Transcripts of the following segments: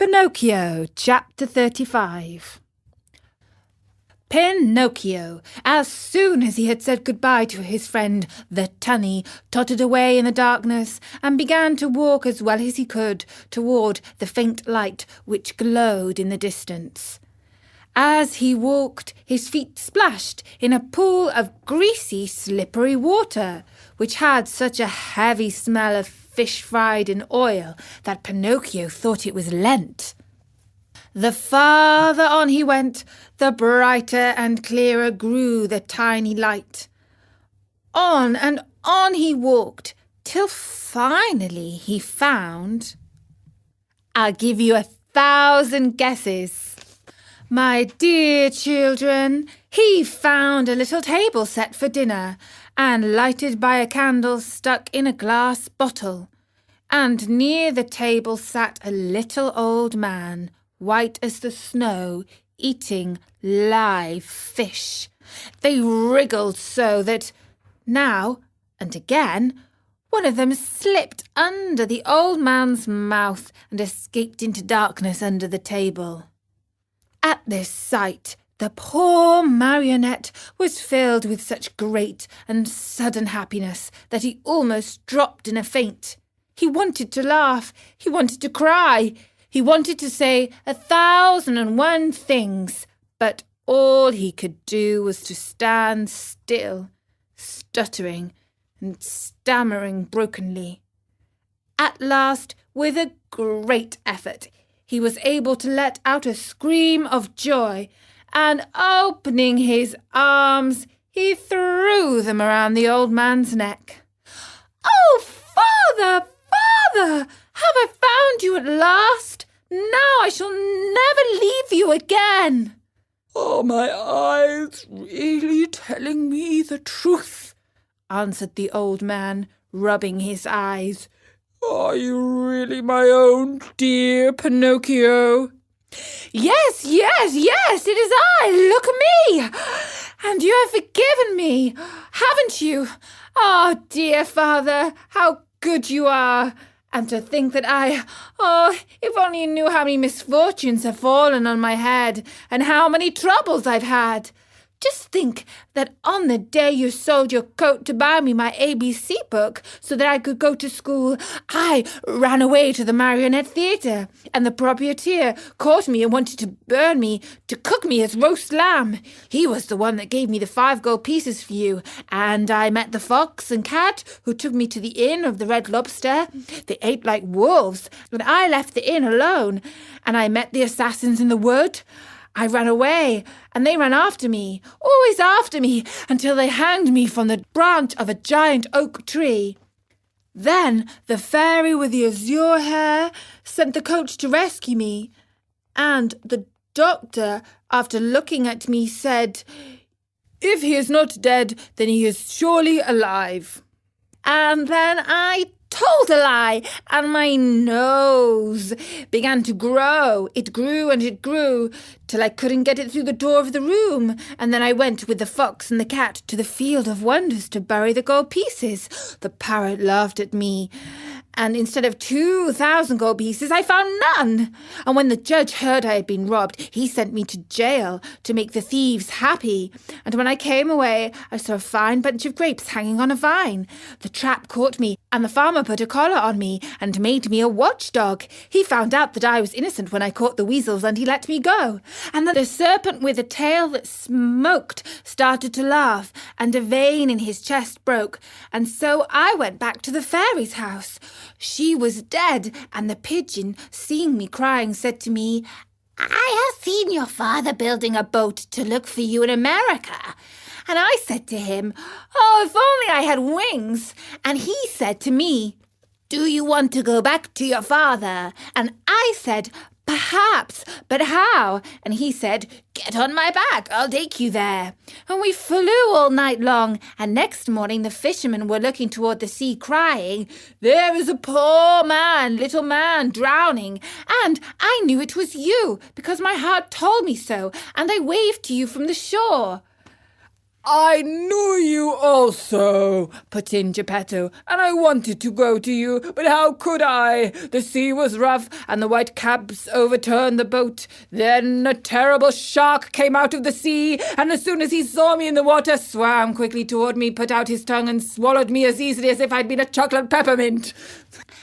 Pinocchio Chapter 35. Pinocchio, as soon as he had said goodbye to his friend the Tunny, tottered away in the darkness and began to walk as well as he could toward the faint light which glowed in the distance. As he walked, his feet splashed in a pool of greasy, slippery water, which had such a heavy smell of fish fried in oil that Pinocchio thought it was Lent. The farther on he went, the brighter and clearer grew the tiny light. On and on he walked, till finally he found... I'll give you 1,000 guesses. My dear children, he found a little table set for dinner, and lighted by a candle stuck in a glass bottle. And near the table sat a little old man, white as the snow, eating live fish. They wriggled so that, now and again, one of them slipped under the old man's mouth and escaped into darkness under the table. At this sight, the poor marionette was filled with such great and sudden happiness that he almost dropped in a faint. He wanted to laugh, he wanted to cry, he wanted to say 1,001 things, but all he could do was to stand still, stuttering and stammering brokenly. At last, with a great effort, he was able to let out a scream of joy, and opening his arms, he threw them around the old man's neck. "Oh, Father, Father, have I found you at last? Now I shall never leave you again." "Are my eyes really telling me the truth?" answered the old man, rubbing his eyes. "Are you really my own dear Pinocchio?" Yes, it is I. Look at me. And you have forgiven me, haven't you? Oh, dear father, how good you are. And to think that if only you knew how many misfortunes have fallen on my head and how many troubles I've had. Just think that on the day you sold your coat to buy me my ABC book so that I could go to school, I ran away to the Marionette Theatre, and the proprietor caught me and wanted to burn me, to cook me as roast lamb. He was the one that gave me the 5 gold pieces for you, and I met the fox and cat who took me to the Inn of the Red Lobster. They ate like wolves, and I left the inn alone, and I met the assassins in the wood. I ran away, and they ran after me, always after me, until they hanged me from the branch of a giant oak tree. Then the fairy with the azure hair sent the coach to rescue me, and the doctor, after looking at me, said, "If he is not dead, then he is surely alive." And then I told a lie, and my nose began to grow. It grew and it grew, till I couldn't get it through the door of the room. And then I went with the fox and the cat to the field of wonders to bury the gold pieces. The parrot laughed at me, and instead of 2,000 gold pieces, I found none. And when the judge heard I had been robbed, he sent me to jail to make the thieves happy. And when I came away, I saw a fine bunch of grapes hanging on a vine. The trap caught me, and the farmer put a collar on me and made me a watchdog. He found out that I was innocent when I caught the weasels, and he let me go. And then the serpent with a tail that smoked started to laugh, and a vein in his chest broke. And so I went back to the fairy's house. She was dead, and the pigeon, seeing me crying, said to me, "I have seen your father building a boat to look for you in America." And I said to him, "Oh, if only I had wings." And he said to me, "Do you want to go back to your father?" And I said, "Perhaps, but how?" And he said, "Get on my back, I'll take you there." And we flew all night long, and next morning the fishermen were looking toward the sea crying, "There is a poor man, little man, drowning." And I knew it was you, because my heart told me so, and I waved to you from the shore. I knew you also, put in Geppetto, and I wanted to go to you, but how could I? The sea was rough, and the white caps overturned the boat. Then a terrible shark came out of the sea, and as soon as he saw me in the water, swam quickly toward me, put out his tongue, and swallowed me as easily as if I'd been a chocolate peppermint.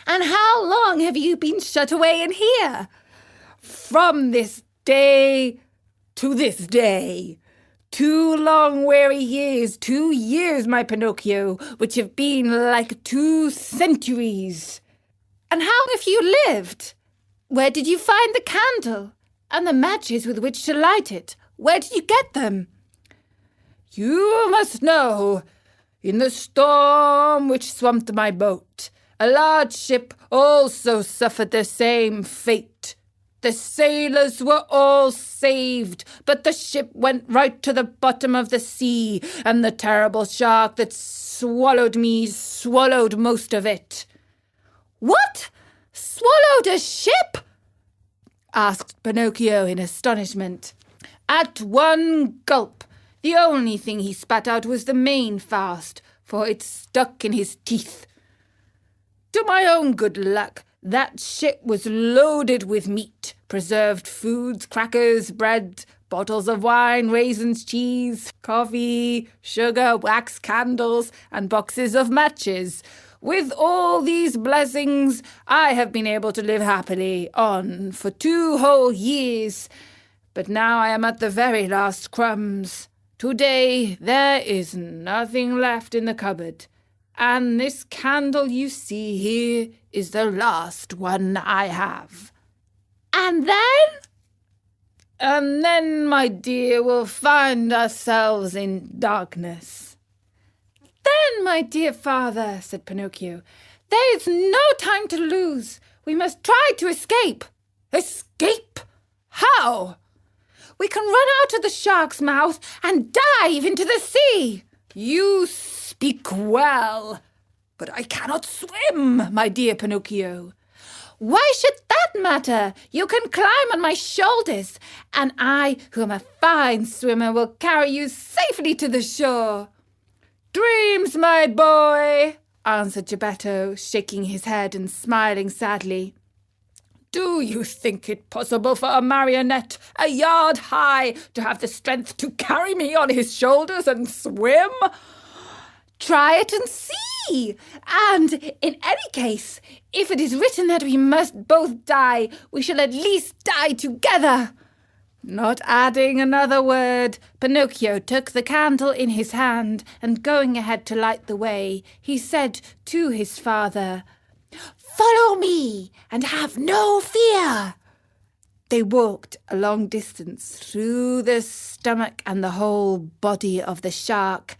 And how long have you been shut away in here? From this day to this day. 2 long weary years, 2 years, my Pinocchio, which have been like 2 centuries. And how have you lived? Where did you find the candle? And the matches with which to light it? Where did you get them? You must know, in the storm which swamped my boat, a large ship also suffered the same fate. The sailors were all saved, but the ship went right to the bottom of the sea, and the terrible shark that swallowed me swallowed most of it. What? Swallowed a ship? Asked Pinocchio in astonishment. At one gulp. The only thing he spat out was the mainmast, for it stuck in his teeth. To my own good luck, that ship was loaded with meat, preserved foods, crackers, bread, bottles of wine, raisins, cheese, coffee, sugar, wax candles, and boxes of matches. With all these blessings, I have been able to live happily on for 2 whole years. But now I am at the very last crumbs. Today there is nothing left in the cupboard. And this candle you see here is the last one I have. And then? And then, my dear, we'll find ourselves in darkness. Then, my dear father, said Pinocchio, there is no time to lose. We must try to escape. Escape? How? We can run out of the shark's mouth and dive into the sea. You speak well, but I cannot swim, my dear Pinocchio. Why should that matter? You can climb on my shoulders, and I, who am a fine swimmer, will carry you safely to the shore. Dreams, my boy, answered Geppetto, shaking his head and smiling sadly. Do you think it possible for a marionette, a yard high, to have the strength to carry me on his shoulders and swim? Try it and see. And in any case, if it is written that we must both die, we shall at least die together. Not adding another word, Pinocchio took the candle in his hand, and going ahead to light the way, he said to his father, Follow me, and have no fear. They walked a long distance through the stomach and the whole body of the shark.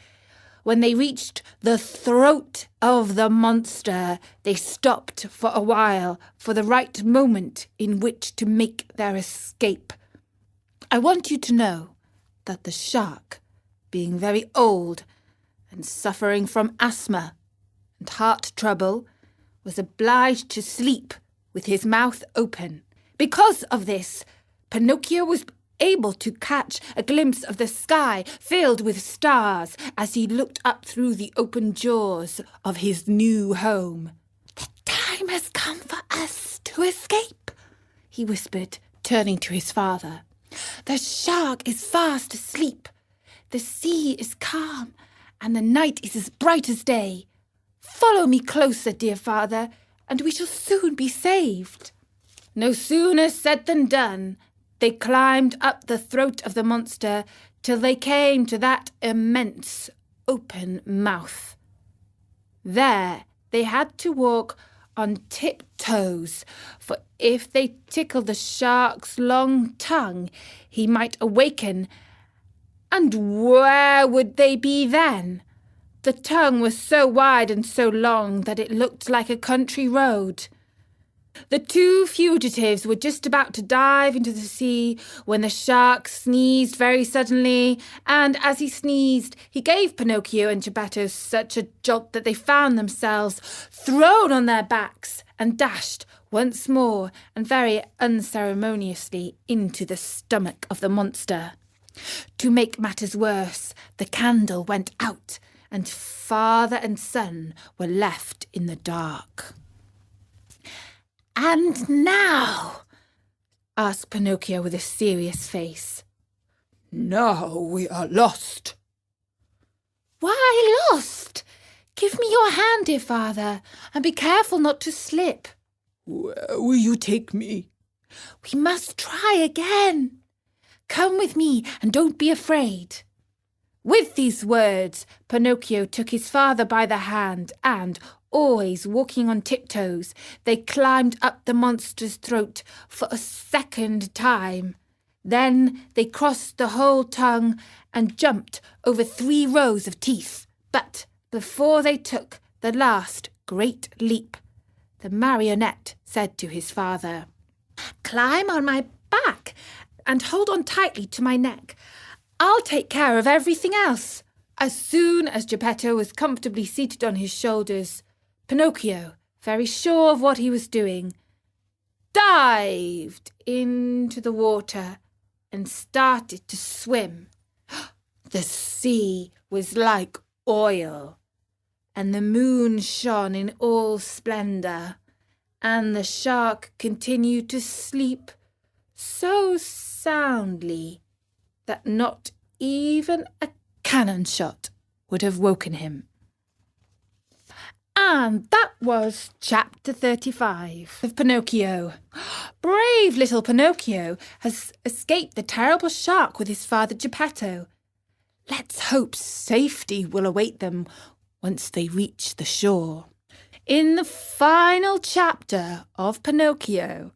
When they reached the throat of the monster, they stopped for a while for the right moment in which to make their escape. I want you to know that the shark, being very old and suffering from asthma and heart trouble, was obliged to sleep with his mouth open. Because of this, Pinocchio was able to catch a glimpse of the sky filled with stars as he looked up through the open jaws of his new home. The time has come for us to escape, he whispered, turning to his father. The shark is fast asleep. The sea is calm, and the night is as bright as day. Follow me closer, dear father, and we shall soon be saved. No sooner said than done. They climbed up the throat of the monster till they came to that immense open mouth. There they had to walk on tiptoes, for if they tickled the shark's long tongue, he might awaken. And where would they be then? The tongue was so wide and so long that it looked like a country road. The 2 fugitives were just about to dive into the sea when the shark sneezed very suddenly, and as he sneezed, he gave Pinocchio and Geppetto such a jolt that they found themselves thrown on their backs and dashed once more and very unceremoniously into the stomach of the monster. To make matters worse, the candle went out, and father and son were left in the dark. "And now?" asked Pinocchio with a serious face. "Now we are lost." "Why lost? Give me your hand, dear father, and be careful not to slip." "Where will you take me?" "We must try again. Come with me and don't be afraid." With these words, Pinocchio took his father by the hand and, always walking on tiptoes, they climbed up the monster's throat for a second time. Then they crossed the whole tongue and jumped over 3 rows of teeth. But before they took the last great leap, the marionette said to his father, "Climb on my back and hold on tightly to my neck. I'll take care of everything else." As soon as Geppetto was comfortably seated on his shoulders, Pinocchio, very sure of what he was doing, dived into the water and started to swim. The sea was like oil, and the moon shone in all splendor, and the shark continued to sleep so soundly that not even a cannon shot would have woken him. And that was chapter 35 of Pinocchio. Brave little Pinocchio has escaped the terrible shark with his father Geppetto. Let's hope safety will await them once they reach the shore. In the final chapter of Pinocchio,